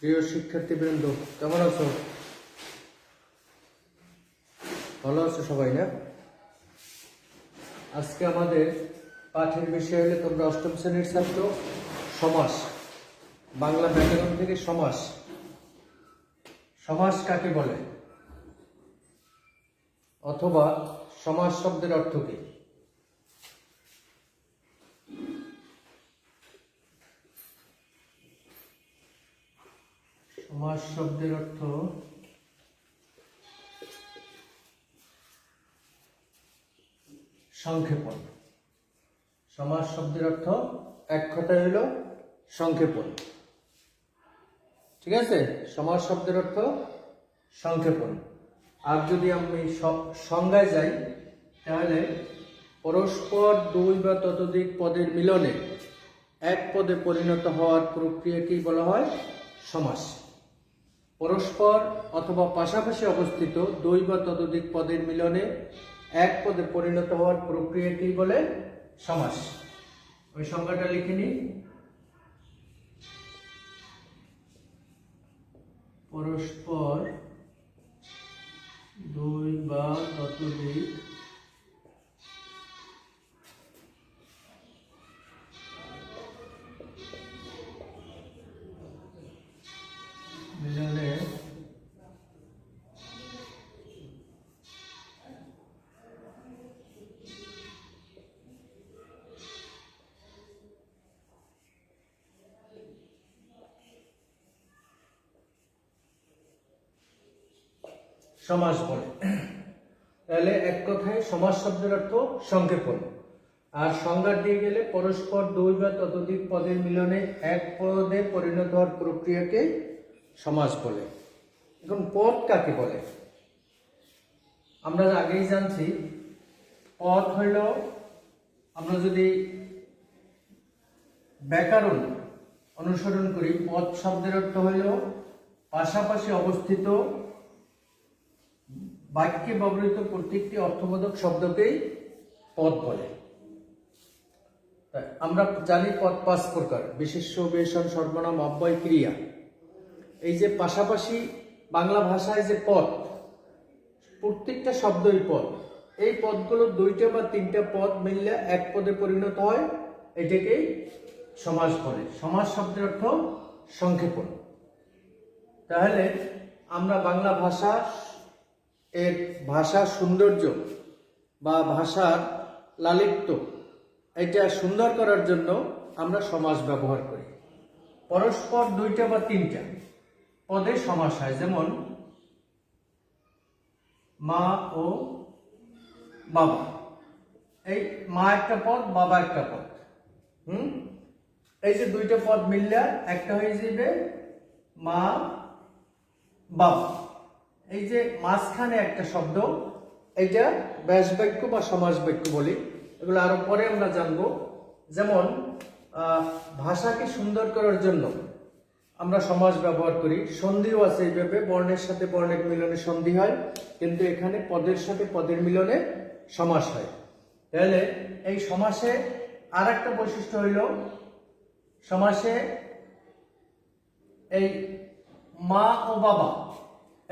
প্রিয় শিক্ষার্থীবৃন্দ, কেমন আছো? ভালো আছো সবাই না? আজকে আমাদের পাঠের বিষয় হলে তোমরা অষ্টম শ্রেণীর ছাত্র। সমাস, বাংলা ব্যাকরণ থেকে সমাস। সমাস কাকে বলে অথবা সমাস শব্দের অর্থ কি? সমাস শব্দের অর্থ সংক্ষেপণ। সমাস শব্দের অর্থ এক কথায় হলো সংক্ষেপণ। ঠিক আছে, সমাস শব্দের অর্থ সংক্ষেপণ। আর যদি আমি সংজ্ঞায় যাই তাহলে পরস্পর দুই বা ততোধিক পদের মিলনে এক পদে পরিণত হওয়ার প্রক্রিয়াকেই বলা হয় সমাস। পরস্পর অথবা পাশাপাশি অবস্থিত দুই বা ততোধিক পদের মিলনে এক পদে পরিণত হওয়ার প্রক্রিয়াকেই বলে সমাস। ওই সংজ্ঞাটা লিখে নিই। পরস্পর দুই বা ততোধিক মিলনে সমাস বলে। তাহলে এক কথায় সমাস শব্দের অর্থ সংক্ষেপণ। আর সংজ্ঞা দিয়ে গেলে পরস্পর দুই বা ততোধিক পদের মিলনে এক পদে পরিণত হওয়ার প্রক্রিয়াকে সমাস বলে। এখন পদ কাকে বলে? আমরা আগেই জানছি পদ হইল, আমরা যদি ব্যাকরণ অনুসরণ করি, পদ শব্দের অর্থ হইল পাশাপাশি অবস্থিত বাক্যে ব্যবহৃত প্রত্যেকটি অর্থবোধক শব্দকেই পদ বলে। আমরা জানি পদ পাঁচ প্রকার: বিশেষ্য, বিশেষণ, সর্বনাম, অব্যয়, ক্রিয়া। এই যে পাশাপাশি বাংলা ভাষায় যে পদ, প্রত্যেকটা শব্দই পদ। এই পদগুলো দুইটা বা তিনটা পদ মিললে এক পদে পরিণত হয়, এটাকেই সমাস বলে। সমাস শব্দের অর্থ সংক্ষেপণ। তাহলে আমরা বাংলা ভাষা এর ভাষার সৌন্দর্য বা ভাষার লালিত্য এটা সুন্দর করার জন্য আমরা সমাস ব্যবহার করি। পরস্পর দুইটা বা তিনটা পদে সমাস হয়, যেমন মা ও বাবা। এই মা একটা পদ, বাবা একটা পদ। এই যে দুইটা পদ মিললে একটা হয়ে যাবে মা বাবা। এই যে মাঝখানে একটা শব্দ, এটা ব্যাস বাক্য বা সমাস বাক্য বলি। এগুলো আরো পরে আমরা জানবো। যেমন ভাষাকে সুন্দর করার জন্য আমরা সমাস ব্যবহার করি। সন্ধিও আছে, এইভাবে বর্ণের সাথে বর্ণের মিলনে সন্ধি হয়, কিন্তু এখানে পদের সাথে পদের মিলনে সমাস হয়। তাহলে এই সমাসে আর একটা বৈশিষ্ট্য হইল, সমাসে এই মা ও বাবা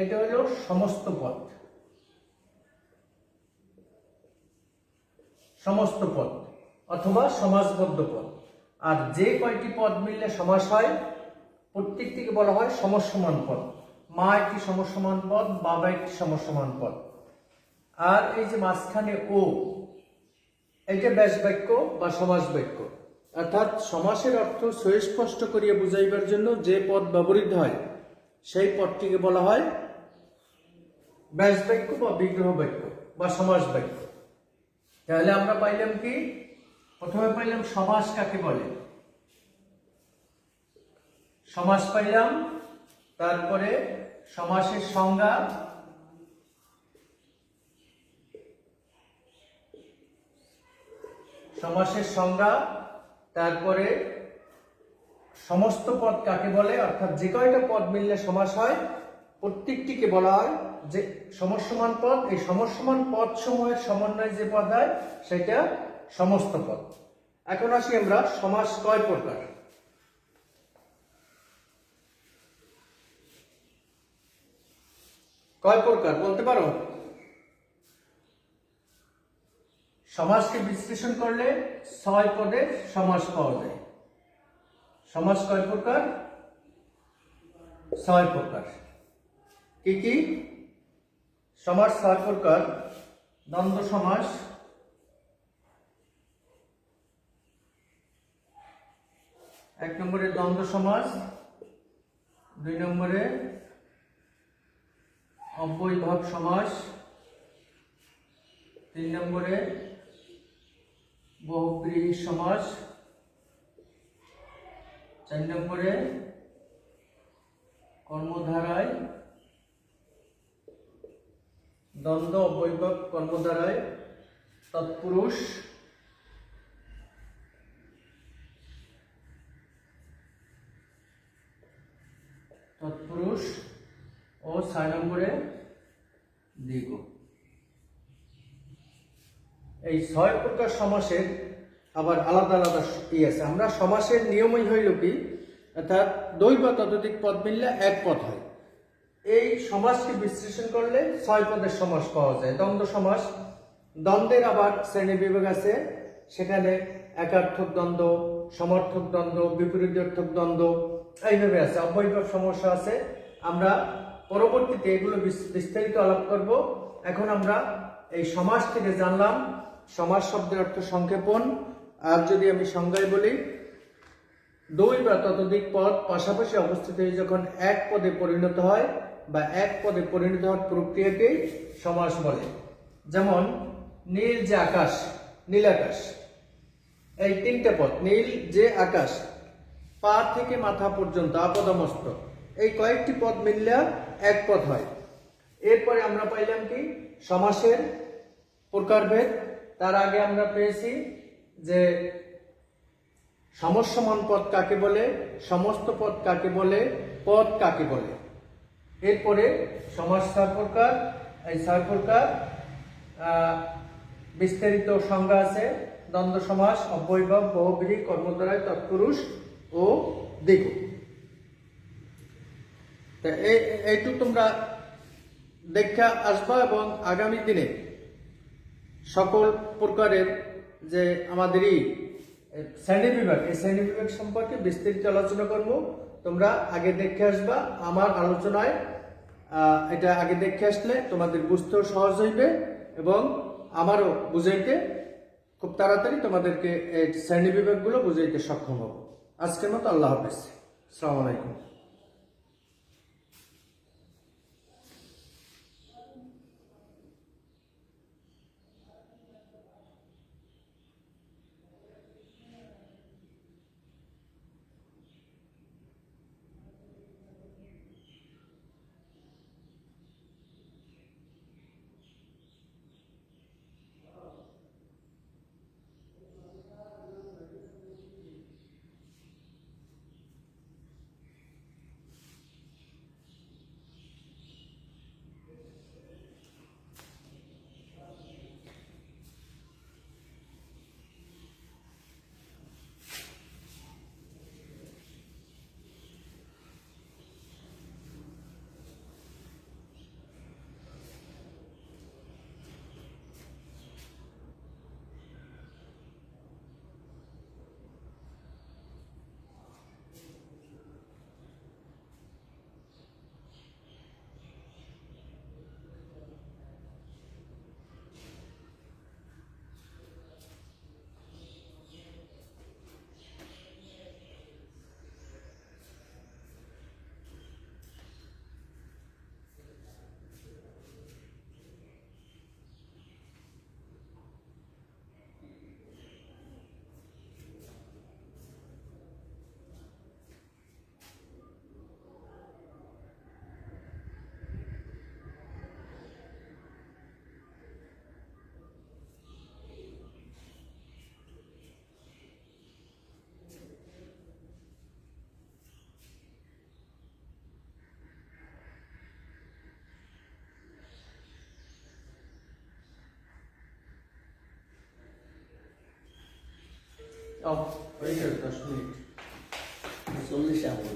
এটা হলো সমস্ত পদ। সমস্ত পদ অথবা সমাসবদ্ধ পদ। আর যে কয়টি পদ মিললে সমাস হয় প্রত্যেকটিকে বলা হয় সমসমান পদ। মা একটি সমসমান পদ, বাবা একটি সমসমান পদ। আর এই যে মাঝখানে ও, এটা ব্যাস বাক্য বা সমাস বাক্য। অর্থাৎ সমাসের অর্থ সুস্পষ্ট করিয়া বুঝাইবার জন্য যে পদ ব্যবহৃত হয় সেই পদটিকে বলা হয় ব্যাস বাক্য বা বিগ্রহ বাক্য বা সমাস বাক্য। তাহলে আমরা পাইলাম কি? প্রথমে পাইলাম সমাস কাকে বলে, সমাস পাইলাম। তারপরে সমাসের সংজ্ঞা, সমাসের সংজ্ঞা। তারপরে সমস্ত পদ কাকে বলে, অর্থাৎ যে কয়টা পদ মিললে সমাস হয় প্রত্যেকটিকে বলা হয় যে সমসমান পদ। এই সমসমান পদ সমূহের সমন্বয়ে যে পদ হয় সেটা সমস্ত পদ। এখন আসি আমরা সমাস কয় প্রকার। কয় প্রকার বলতে পারো? সমাসকে বিশ্লেষণ করলে 6 পদে সমাস পাওয়া যায়। সমাস কয় প্রকার? 6 প্রকার। কি কি? সমাস 6 প্রকার। দ্বন্দ্ব সমাস, 1 নম্বরে দ্বন্দ্ব সমাস, 2 নম্বরে অব্যয়ভাব সমাস, 3 নম্বরে বহুব্রীহি সমাস, 4 নম্বরে কর্মধারায় দ্বন্দ্ব অব্যয়ভাব কর্মধারায় তৎপুরুষ, 6 নম্বরে দ্বিগু। এই 6 প্রকার সমাসের আবার আলাদা আলাদা আছে। আমরা সমাসের নিয়মই হইল কি, অর্থাৎ 2 বা ততোধিক পদ মিললে 1 পদ হয়। এই সমাসকে বিশ্লেষণ করলে 6 পদের সমাস পাওয়া যায়। দ্বন্দ্ব সমাস, দ্বন্দ্বের আবার শ্রেণী বিভাগ আছে। সেখানে একার্থক দ্বন্দ্ব, সমর্থক দ্বন্দ্ব, বিপরীতার্থক দ্বন্দ্ব এইভাবে আছে। অব্যয়ভাব সমস্যা আছে। আমরা পরবর্তীতে এগুলো বিস্তারিত আলাপ করব। এখন আমরা এই সমাস থেকে জানলাম সমাস শব্দের অর্থ সংক্ষেপণ। আর যদি আমি সংজ্ঞায় বলি, 2 বা ততোধিক পদ পাশাপাশি অবস্থিত হয়ে যখন 1 পদে পরিণত হয় বা 1 পদে পরিণত হওয়ার প্রক্রিয়াকেই সমাস বলে। যেমন নীল যে আকাশ, নীল আকাশ, এই 3টে পদ। নীল যে আকাশ, পা থেকে মাথা পর্যন্ত আপদমস্তক, এই কয়েকটি পদ মিললে 1 পদ হয়। এরপরে আমরা পাইলাম কি সমাসের প্রকারভেদ। তার আগে আমরা পেয়েছি যে সমসমান পদ কাকে বলে, সমস্ত পদ কাকে বলে, পদ কাকে বলে। এরপরে সমাস 6 প্রকার। এই 6 প্রকার বিস্তারিত সংজ্ঞা আছে। দ্বন্দ্ব সমাস, অব্যয়ভাব, বহুব্রীহি, কর্মধারায় তৎপুরুষ ও দ্বিগু। এইটুকু তোমরা দেখা আসবা এবং আগামী দিনে সকল প্রকারের যে আমাদেরই শ্রেণী বিভাগ, এই শ্রেণী বিভাগ সম্পর্কে বিস্তারিত আলোচনা করব। তোমরা আগে দেখে আসবা। আমার আলোচনায় এটা আগে দেখে আসলে তোমাদের বুঝতেও সহজ হইবে এবং আমারও বুঝাইতে খুব তাড়াতাড়ি তোমাদেরকে এই শ্রেণী বিভাগগুলো বুঝাইতে সক্ষম হব। আজকের মতো আল্লাহ হাফেজ। আসসালামু আলাইকুম। হয়ে গেল 10 মিনিট 40 আঙুল